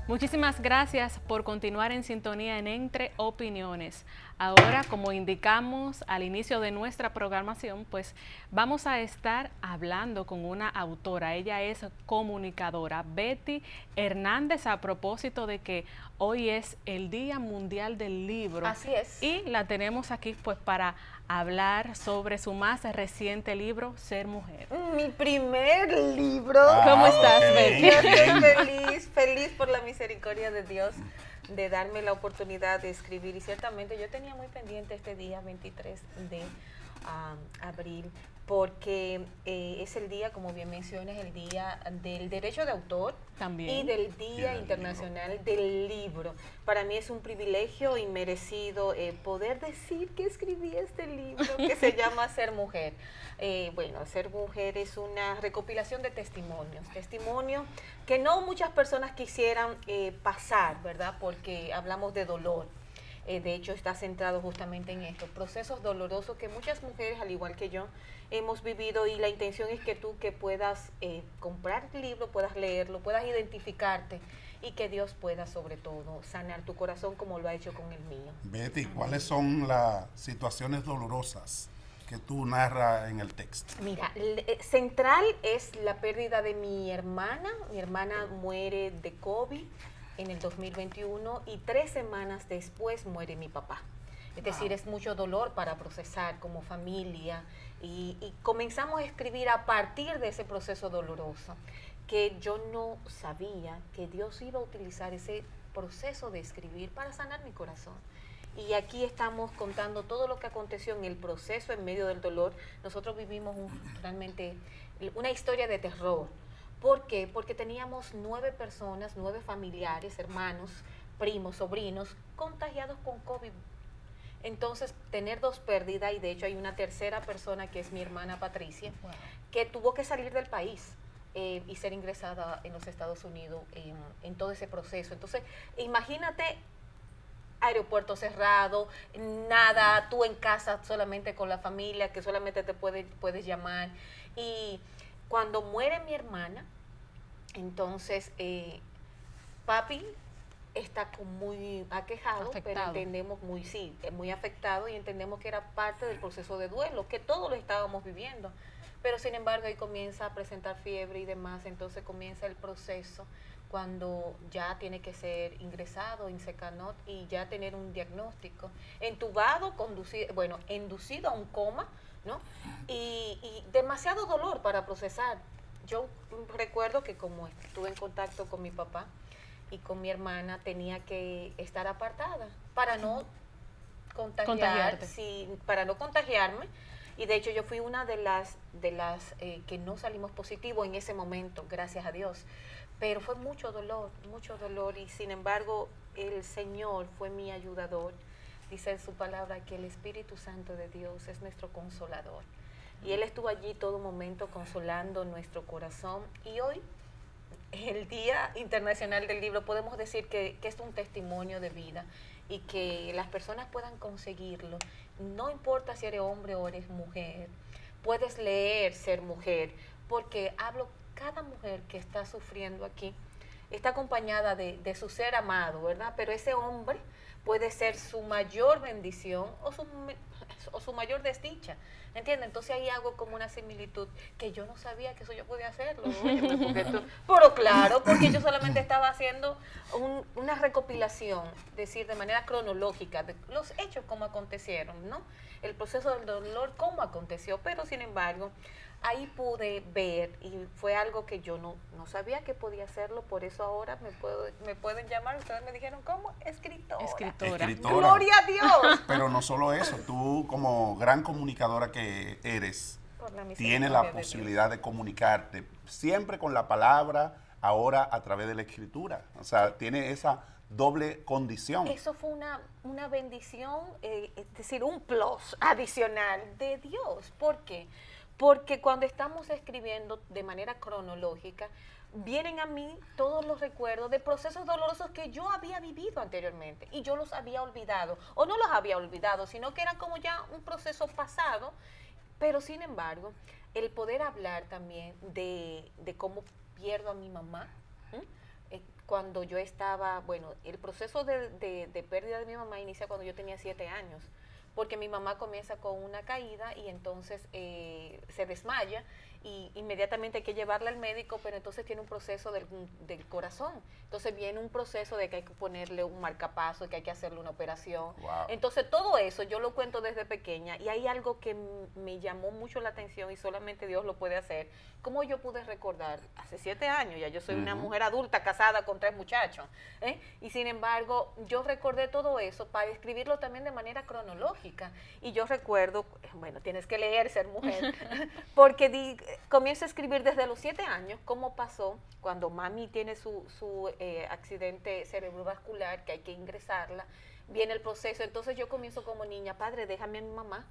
Muchísimas gracias por continuar en sintonía en Entre Opiniones. Ahora, como indicamos al inicio de nuestra programación, pues vamos a estar hablando con una autora. Ella es comunicadora, Betty Hernández, a propósito de que hoy es el Día Mundial del Libro. Así es. Y la tenemos aquí pues para hablar sobre su más reciente libro, Ser Mujer. Mi primer libro. ¿Cómo estás, Betty? Yo estoy feliz por la misericordia de Dios de darme la oportunidad de escribir. Y ciertamente yo tenía muy pendiente este día 23 de abril, porque es el día, como bien mencionas, el día del derecho de autor. También. Y del Día Internacional del Libro. Para mí es un privilegio inmerecido poder decir que escribí este libro que se llama Ser Mujer. Bueno, Ser Mujer es una recopilación de testimonios que no muchas personas quisieran pasar, ¿verdad? Porque hablamos de dolor. De hecho, está centrado justamente en esto, procesos dolorosos que muchas mujeres, al igual que yo, hemos vivido, y la intención es que tú que puedas comprar el libro, puedas leerlo, puedas identificarte y que Dios pueda sobre todo sanar tu corazón como lo ha hecho con el mío. Betty, ¿cuáles son las situaciones dolorosas que tú narras en el texto? Mira, central es la pérdida de mi hermana. Mi hermana muere de COVID en el 2021 y 3 semanas después muere mi papá. Es decir, es mucho dolor para procesar como familia y comenzamos a escribir a partir de ese proceso doloroso, que yo no sabía que Dios iba a utilizar ese proceso de escribir para sanar mi corazón. Y aquí estamos contando todo lo que aconteció en el proceso, en medio del dolor. Nosotros vivimos realmente una historia de terror. ¿Por qué? Porque teníamos 9 personas, 9 familiares, hermanos, primos, sobrinos, contagiados con COVID. Entonces, tener 2 pérdidas, y de hecho hay una tercera persona que es mi hermana Patricia, que tuvo que salir del país y ser ingresada en los Estados Unidos en todo ese proceso. Entonces, imagínate, aeropuerto cerrado, nada, tú en casa solamente con la familia, que solamente te puedes llamar. Y cuando muere mi hermana, entonces papi está muy aquejado, Afectado. pero entendemos muy afectado, y entendemos que era parte del proceso de duelo, que todos lo estábamos viviendo. Pero sin embargo ahí comienza a presentar fiebre y demás, entonces comienza el proceso cuando ya tiene que ser ingresado en Secanot y ya tener un diagnóstico, entubado, inducido a un coma, ¿no? Y demasiado dolor para procesar. Yo recuerdo que como estuve en contacto con mi papá y con mi hermana, tenía que estar apartada para no para no contagiarme. Y de hecho yo fui una de las que no salimos positivo en ese momento, gracias a Dios. Pero fue mucho dolor, y sin embargo el Señor fue mi ayudador. Dice en su palabra que el Espíritu Santo de Dios es nuestro consolador. Y Él estuvo allí todo momento consolando nuestro corazón. Y hoy, el Día Internacional del Libro, podemos decir que es un testimonio de vida y que las personas puedan conseguirlo. No importa si eres hombre o eres mujer, puedes leer Ser Mujer, porque cada mujer que está sufriendo aquí está acompañada de su ser amado, ¿verdad? Pero ese hombre puede ser su mayor bendición o su mayor desdicha, ¿entiendes? Entonces ahí hago como una similitud que yo no sabía que eso yo podía hacerlo, pero claro, porque yo solamente estaba haciendo una recopilación, decir, de manera cronológica, de los hechos como acontecieron, ¿no? El proceso del dolor, cómo aconteció, pero sin embargo, ahí pude ver, y fue algo que yo no sabía que podía hacerlo. Por eso ahora me pueden llamar, ustedes me dijeron, ¿cómo? Escritora. ¡Gloria a Dios! Pero no solo eso, tú como gran comunicadora que eres, tienes la posibilidad de comunicarte siempre con la palabra, ahora a través de la escritura. O sea, tiene esa doble condición. Eso fue una bendición, es decir, un plus adicional de Dios. ¿Por qué? Porque cuando estamos escribiendo de manera cronológica, vienen a mí todos los recuerdos de procesos dolorosos que yo había vivido anteriormente y yo los había olvidado, o no los había olvidado, sino que era como ya un proceso pasado. Pero sin embargo, el poder hablar también de cómo pierdo a mi mamá, cuando yo estaba, bueno, el proceso de pérdida de mi mamá inicia cuando yo tenía 7 años, porque mi mamá comienza con una caída y entonces se desmaya y inmediatamente hay que llevarla al médico, pero entonces tiene un proceso del corazón. Entonces viene un proceso de que hay que ponerle un marcapaso, que hay que hacerle una operación. Wow. Entonces todo eso yo lo cuento desde pequeña y hay algo que me llamó mucho la atención y solamente Dios lo puede hacer. ¿Cómo yo pude recordar? Hace 7 años, ya yo soy una mujer adulta casada con 3 muchachos. Y sin embargo, yo recordé todo eso para escribirlo también de manera cronológica. Y yo recuerdo, bueno, tienes que leer, ser mujer, porque comienzo a escribir desde los 7 años cómo pasó cuando mami tiene su accidente cerebrovascular, que hay que ingresarla, viene el proceso. Entonces yo comienzo como niña, padre, déjame a mi mamá.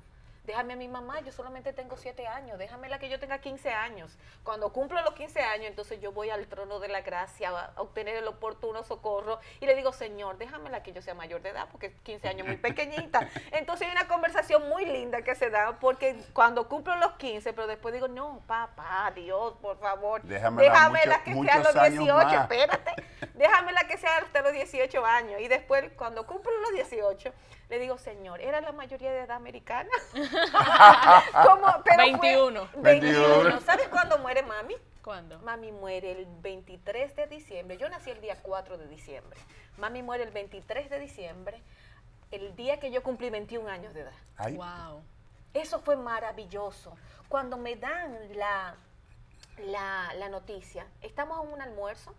Déjame a mi mamá, yo solamente tengo 7 años, déjamela que yo tenga 15 años. Cuando cumplo los 15 años, entonces yo voy al trono de la gracia a obtener el oportuno socorro y le digo, Señor, déjamela que yo sea mayor de edad, porque 15 años muy pequeñita. Entonces hay una conversación muy linda que se da, porque cuando cumplo los 15, pero después digo, no, papá, Dios, por favor, déjamela que sea a los 18, espérate, déjamela que sea hasta los 18 años. Y después, cuando cumplo los 18, le digo, Señor, ¿era la mayoría de edad americana? Pero 21. 21. ¿Sabes cuándo muere mami? ¿Cuándo? Mami muere el 23 de diciembre. Yo nací el día 4 de diciembre. Mami muere el 23 de diciembre, el día que yo cumplí 21 años de edad. Ay. Wow. Eso fue maravilloso. Cuando me dan la noticia, estamos en un almuerzo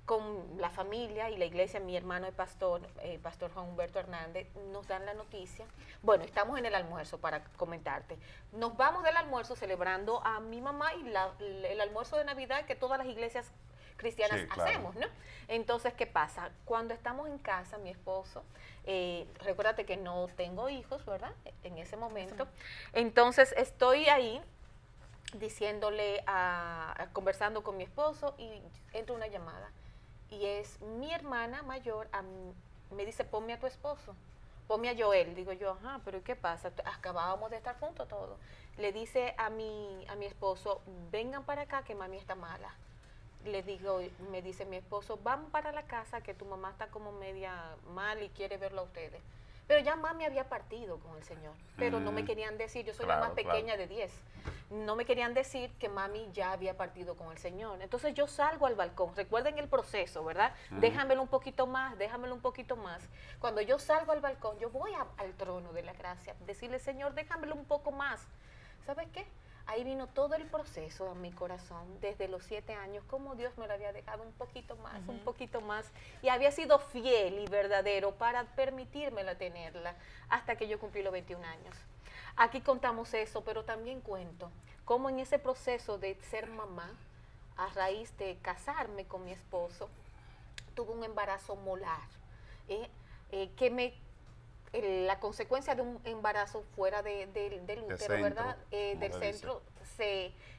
con la familia y la iglesia, mi hermano el pastor Juan Humberto Hernández, nos dan la noticia. Bueno, estamos en el almuerzo para comentarte. Nos vamos del almuerzo celebrando a mi mamá y el almuerzo de Navidad que todas las iglesias cristianas hacemos, ¿no? Entonces, ¿qué pasa? Cuando estamos en casa, mi esposo, recuérdate que no tengo hijos, ¿verdad? En ese momento. Entonces, estoy ahí diciéndole, conversando con mi esposo y entra una llamada. Y es mi hermana mayor, me dice, ponme a tu esposo, ponme a Joel. Digo yo, ajá, pero ¿qué pasa? Acabábamos de estar juntos todos. Le dice a mi esposo, vengan para acá que mami está mala. Le digo, me dice mi esposo, van para la casa que tu mamá está como media mal y quiere verlo a ustedes. Pero ya mami había partido con el Señor, pero no me querían decir, yo soy la más pequeña de 10, no me querían decir que mami ya había partido con el Señor. Entonces yo salgo al balcón, recuerden el proceso, ¿verdad? Déjamelo un poquito más, déjamelo un poquito más. Cuando yo salgo al balcón, yo voy al trono de la gracia, decirle, Señor, déjamelo un poco más. ¿Sabes qué? Ahí vino todo el proceso en mi corazón, desde los 7 años, cómo Dios me lo había dejado un poquito más, y había sido fiel y verdadero para permitírmela tenerla hasta que yo cumplí los 21 años. Aquí contamos eso, pero también cuento cómo en ese proceso de ser mamá, a raíz de casarme con mi esposo, tuve un embarazo molar, la consecuencia de un embarazo fuera del útero, ¿verdad? Del centro,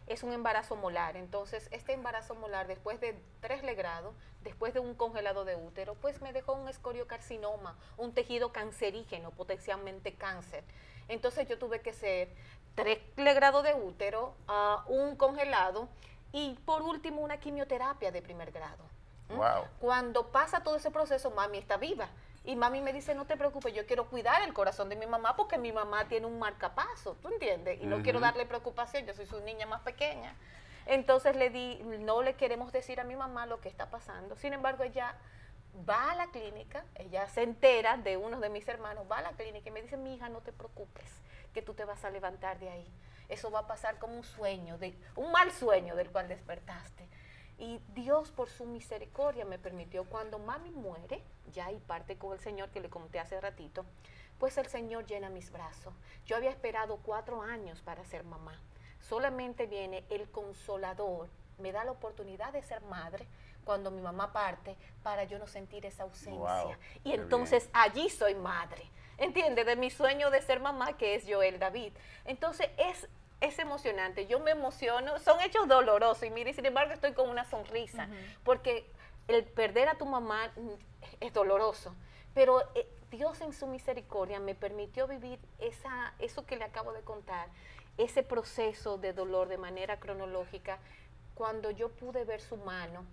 es un embarazo molar. Entonces, este embarazo molar, después de 3 legrados, después de un congelado de útero, pues me dejó un escoriocarcinoma, un tejido cancerígeno, potencialmente cáncer. Entonces, yo tuve que hacer 3 legrados de útero, un congelado y, por último, una quimioterapia de 1er grado. Wow. Cuando pasa todo ese proceso, mami está viva. Y mami me dice, no te preocupes, yo quiero cuidar el corazón de mi mamá porque mi mamá tiene un marcapaso, ¿tú entiendes? Y no quiero darle preocupación, yo soy su niña más pequeña. Entonces no le queremos decir a mi mamá lo que está pasando. Sin embargo, ella va a la clínica, ella se entera de uno de mis hermanos, va a la clínica y me dice, mi hija, no te preocupes, que tú te vas a levantar de ahí. Eso va a pasar como un sueño, un mal sueño del cual despertaste. Y Dios, por su misericordia, me permitió, cuando mami muere, ya y parte con el Señor, que le conté hace ratito, pues el Señor llena mis brazos. Yo había esperado 4 años para ser mamá. Solamente viene el Consolador, me da la oportunidad de ser madre cuando mi mamá parte, para yo no sentir esa ausencia. Wow, y entonces allí soy madre, ¿entiendes? De mi sueño de ser mamá, que es Joel David. Entonces es emocionante, yo me emociono, son hechos dolorosos y mire, sin embargo estoy con una sonrisa, porque el perder a tu mamá es doloroso, pero Dios en su misericordia me permitió vivir eso que le acabo de contar, ese proceso de dolor de manera cronológica, cuando yo pude ver su mano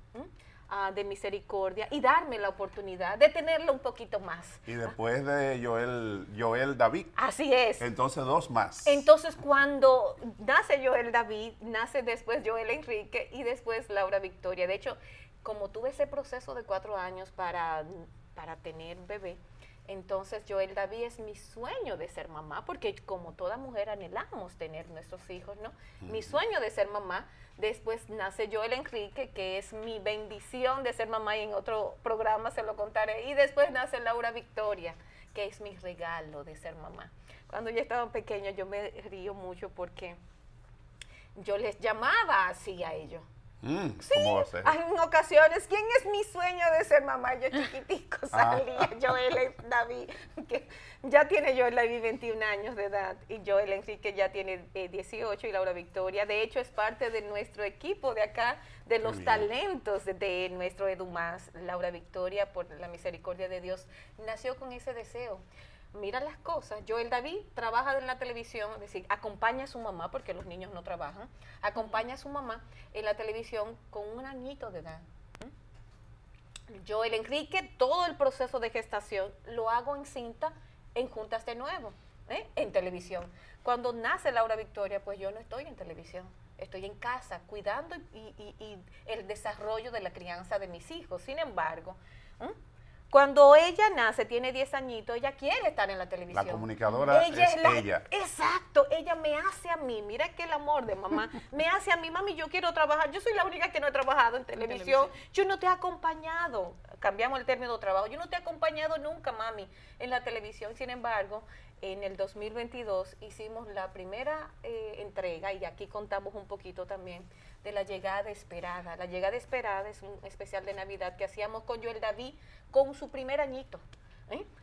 de misericordia y darme la oportunidad de tenerlo un poquito más. Y después de Joel David. Así es. Entonces 2 más. Entonces cuando nace Joel David, nace después Joel Enrique y después Laura Victoria. De hecho, como tuve ese proceso de 4 años para tener bebé, entonces Joel David es mi sueño de ser mamá, porque como toda mujer anhelamos tener nuestros hijos, ¿no? Mi sueño de ser mamá. Después nace Joel Enrique, que es mi bendición de ser mamá, y en otro programa se lo contaré. Y después nace Laura Victoria, que es mi regalo de ser mamá. Cuando yo estaba pequeña, yo me río mucho porque yo les llamaba así a ellos. Sí, ¿cómo va a ser? en ocasiones, ¿quién es mi sueño de ser mamá? Yo chiquitico salía, Joel David, que ya tiene Joel David 21 años de edad, y Joel Enrique ya tiene 18, y Laura Victoria, de hecho, es parte de nuestro equipo de acá, de los talentos de nuestro EduMás. Laura Victoria, por la misericordia de Dios, nació con ese deseo. Mira las cosas, Joel David trabaja en la televisión, es decir, acompaña a su mamá, porque los niños no trabajan, acompaña a su mamá en la televisión con un añito de edad. Joel Enrique, todo el proceso de gestación lo hago en cinta, en Juntas de Nuevo, en televisión. Cuando nace Laura Victoria, pues yo no estoy en televisión, estoy en casa cuidando y el desarrollo de la crianza de mis hijos. Sin embargo, cuando ella nace, tiene 10 añitos, ella quiere estar en la televisión. La comunicadora es ella. Exacto, ella me hace a mí, mira que el amor de mamá, me hace a mí, mami, yo quiero trabajar, yo soy la única que no he trabajado en televisión, yo no te he acompañado, cambiamos el término trabajo, yo no te he acompañado nunca, mami, en la televisión. Sin embargo, en el 2022 hicimos la primera entrega, y aquí contamos un poquito también de La Llegada Esperada. La Llegada Esperada es un especial de Navidad que hacíamos con Joel David con su primer añito.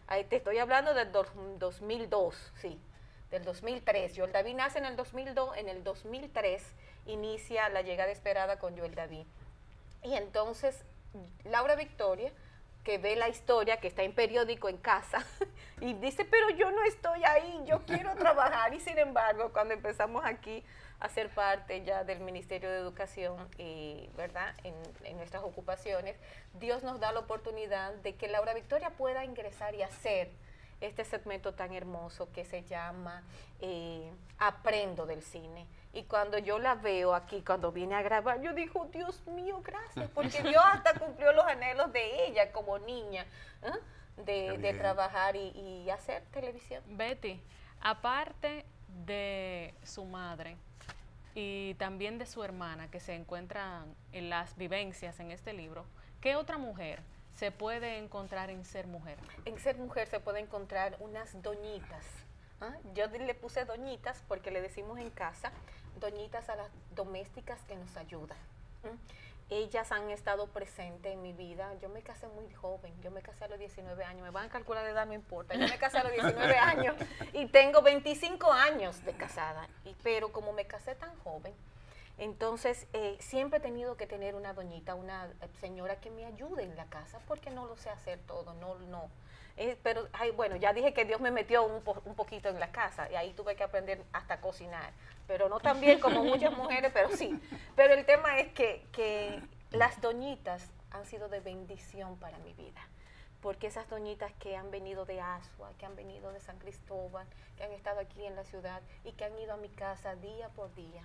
Ahí te estoy hablando del 2002, sí, del 2003. Joel David nace en el 2002, en el 2003 inicia La Llegada Esperada con Joel David. Y entonces Laura Victoria, que ve la historia, que está en periódico en casa, y dice, pero yo no estoy ahí, yo quiero trabajar. Y sin embargo, cuando empezamos aquí a ser parte ya del Ministerio de Educación, ¿verdad?, en nuestras ocupaciones, Dios nos da la oportunidad de que Laura Victoria pueda ingresar y hacer este segmento tan hermoso que se llama Aprendo del Cine. Y cuando yo la veo aquí, cuando viene a grabar, yo digo, Dios mío, gracias, porque Dios hasta cumplió los anhelos de ella como niña, de trabajar y hacer televisión. Betty, aparte de su madre y también de su hermana, que se encuentran en las vivencias en este libro, ¿qué otra mujer se puede encontrar en Ser Mujer? En Ser Mujer se puede encontrar unas doñitas. Yo le puse doñitas porque le decimos en casa, doñitas a las domésticas que nos ayudan. Ellas han estado presentes en mi vida. Yo me casé muy joven, yo me casé a los 19 años, me van a calcular de edad, no importa, yo me casé a los 19 años y tengo 25 años de casada, pero como me casé tan joven, entonces siempre he tenido que tener una doñita, una señora que me ayude en la casa, porque no lo sé hacer todo, no. Pero bueno, ya dije que Dios me metió un poquito en la casa y ahí tuve que aprender hasta a cocinar, pero no tan bien como muchas mujeres, pero sí. Pero el tema es que las doñitas han sido de bendición para mi vida, porque esas doñitas que han venido de Asua, que han venido de San Cristóbal, que han estado aquí en la ciudad y que han ido a mi casa día por día,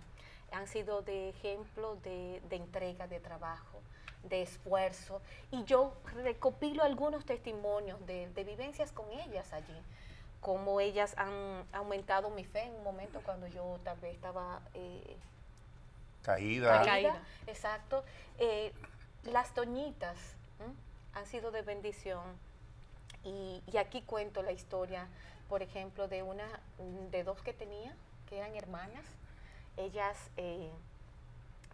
han sido de ejemplo de entrega, de trabajo, de esfuerzo, y yo recopilo algunos testimonios de vivencias con ellas allí, cómo ellas han aumentado mi fe en un momento cuando yo tal vez estaba caída. Exacto. Las doñitas han sido de bendición, y aquí cuento la historia, por ejemplo, de dos que tenía, que eran hermanas. Ellas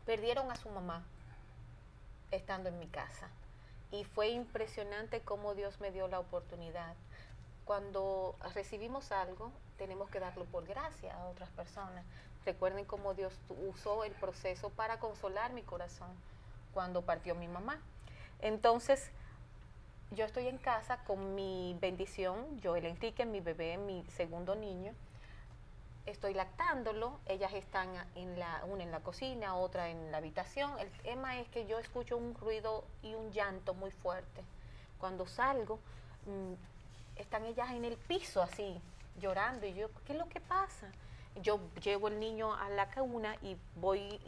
perdieron a su mamá estando en mi casa, y fue impresionante cómo Dios me dio la oportunidad. Cuando recibimos algo, tenemos que darlo por gracia a otras personas. Recuerden cómo Dios usó el proceso para consolar mi corazón cuando partió mi mamá. Entonces, yo estoy en casa con mi bendición, Joel Enrique, mi bebé, mi segundo niño, estoy lactándolo, ellas están una en la cocina, otra en la habitación. El tema es que yo escucho un ruido y un llanto muy fuerte. Cuando salgo, están ellas en el piso así, llorando, y yo, ¿qué es lo que pasa? Yo llevo el niño a la cuna y voy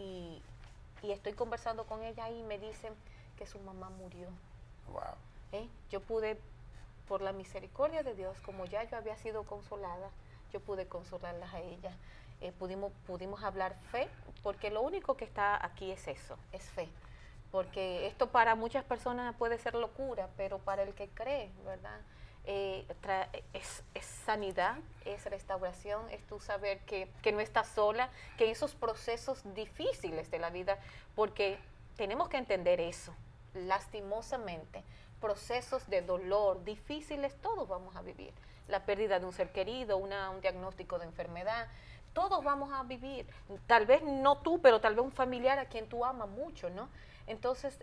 y estoy conversando con ella y me dicen que su mamá murió. Wow. Yo pude, por la misericordia de Dios, como ya yo había sido consolada, yo pude consolarlas a ellas. Pudimos hablar fe, porque lo único que está aquí es eso, es fe. Porque esto para muchas personas puede ser locura, pero para el que cree, ¿verdad? Es sanidad, es restauración, es tú saber que no estás sola, que en esos procesos difíciles de la vida, porque tenemos que entender eso, lastimosamente, procesos de dolor difíciles todos vamos a vivir. La pérdida de un ser querido, un diagnóstico de enfermedad, todos vamos a vivir. Tal vez no tú, pero tal vez un familiar a quien tú amas mucho, ¿no? Entonces,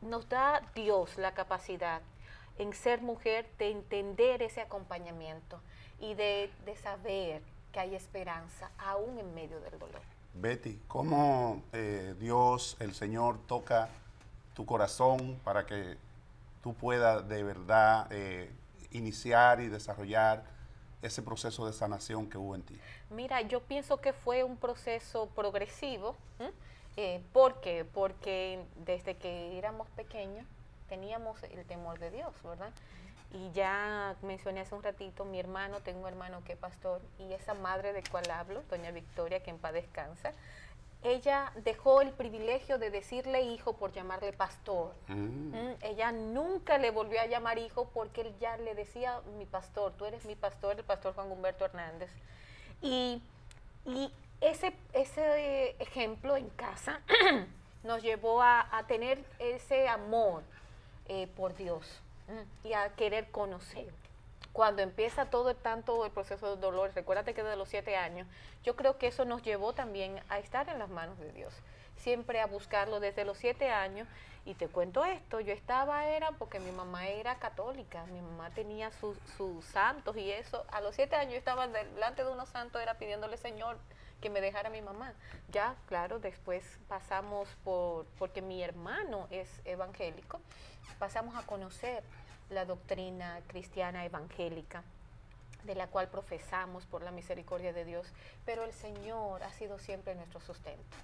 nos da Dios la capacidad en ser mujer de entender ese acompañamiento y de saber que hay esperanza aún en medio del dolor. Betty, ¿cómo Dios, el Señor, toca tu corazón para que tú puedas de verdad iniciar y desarrollar ese proceso de sanación que hubo en ti? Mira, yo pienso que fue un proceso progresivo. ¿Por qué? Porque desde que éramos pequeños teníamos el temor de Dios, ¿verdad? Y ya mencioné hace un ratito, tengo un hermano que es pastor, y esa madre de cual hablo, doña Victoria, que en paz descansa, ella dejó el privilegio de decirle hijo por llamarle pastor. Ella nunca le volvió a llamar hijo porque él ya le decía mi pastor, tú eres mi pastor, el pastor Juan Humberto Hernández. Y ese ejemplo en casa nos llevó a tener ese amor por Dios y a querer conocer. Cuando empieza todo el proceso de dolor, recuérdate que desde los 7 años, yo creo que eso nos llevó también a estar en las manos de Dios, siempre a buscarlo desde los 7 años. Y te cuento esto, yo era porque mi mamá era católica, mi mamá tenía sus santos y eso. A los 7 años yo estaba delante de unos santos, era pidiéndole, Señor, que me dejara a mi mamá. Ya, claro, después pasamos porque mi hermano es evangélico, pasamos a conocer la doctrina cristiana evangélica, de la cual profesamos por la misericordia de Dios, pero el Señor ha sido siempre nuestro sustento.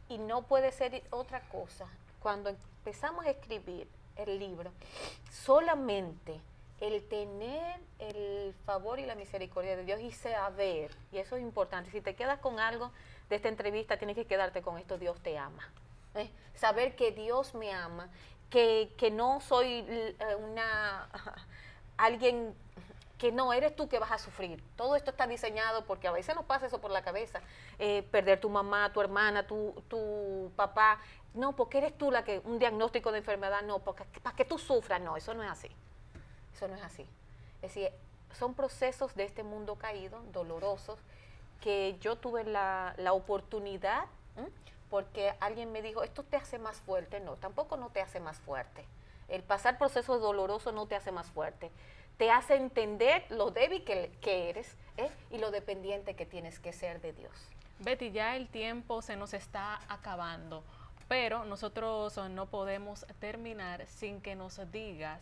Y no puede ser otra cosa. Cuando empezamos a escribir el libro, solamente el tener el favor y la misericordia de Dios y saber, y eso es importante, si te quedas con algo de esta entrevista, tienes que quedarte con esto: Dios te ama. Saber que Dios me ama, que no soy alguien, que no eres tú que vas a sufrir. Todo esto está diseñado porque a veces nos pasa eso por la cabeza, perder tu mamá, tu hermana, tu papá. No, porque eres tú un diagnóstico de enfermedad, no, para que tú sufras. No, eso no es así. Eso no es así. Es decir, son procesos de este mundo caído, dolorosos, que yo tuve la oportunidad, porque alguien me dijo, esto te hace más fuerte. No, tampoco no te hace más fuerte. El pasar procesos dolorosos no te hace más fuerte. Te hace entender lo débil que eres y lo dependiente que tienes que ser de Dios. Betty, ya el tiempo se nos está acabando, pero nosotros no podemos terminar sin que nos digas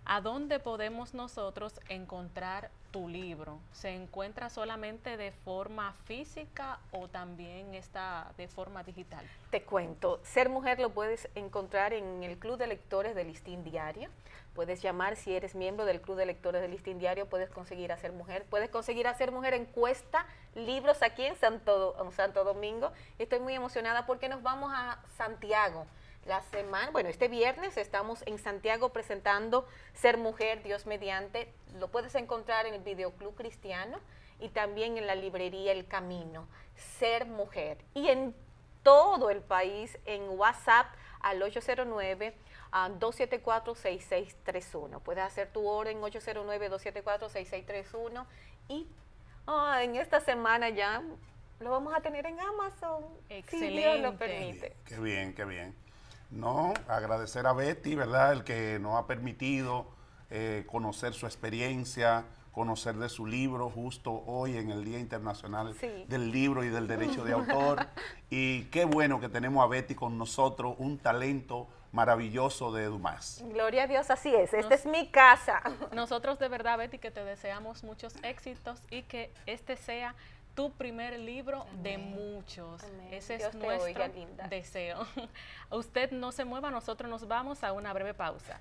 ¿a dónde podemos nosotros encontrar tu libro? ¿Se encuentra solamente de forma física o también está de forma digital? Te cuento, Ser Mujer lo puedes encontrar en el Club de Lectores del Listín Diario. Puedes llamar, si eres miembro del Club de Lectores del Listín Diario, puedes conseguir a Ser Mujer. Puedes conseguir a Ser Mujer en Cuesta Libros aquí en Santo Domingo. Estoy muy emocionada porque nos vamos a Santiago. Este viernes estamos en Santiago presentando Ser Mujer, Dios mediante. Lo puedes encontrar en el Videoclub Cristiano y también en la librería El Camino, Ser Mujer. Y en todo el país en WhatsApp al 809-274-6631. Puedes hacer tu orden 809-274-6631 y en esta semana ya lo vamos a tener en Amazon. Excelente. Si Dios lo permite. Qué bien, qué bien. No, agradecer a Betty, ¿verdad?, el que nos ha permitido conocer su experiencia, conocer de su libro justo hoy en el Día Internacional Sí. del Libro y del Derecho de Autor. Y qué bueno que tenemos a Betty con nosotros, un talento maravilloso de Dumas. Gloria a Dios, así es. Esta es mi casa. Nosotros de verdad, Betty, que te deseamos muchos éxitos y que este sea tu primer libro de muchos. Amén. Ese Dios es te nuestro oiga, linda. deseo. Usted no se mueva, nosotros nos vamos a una breve pausa.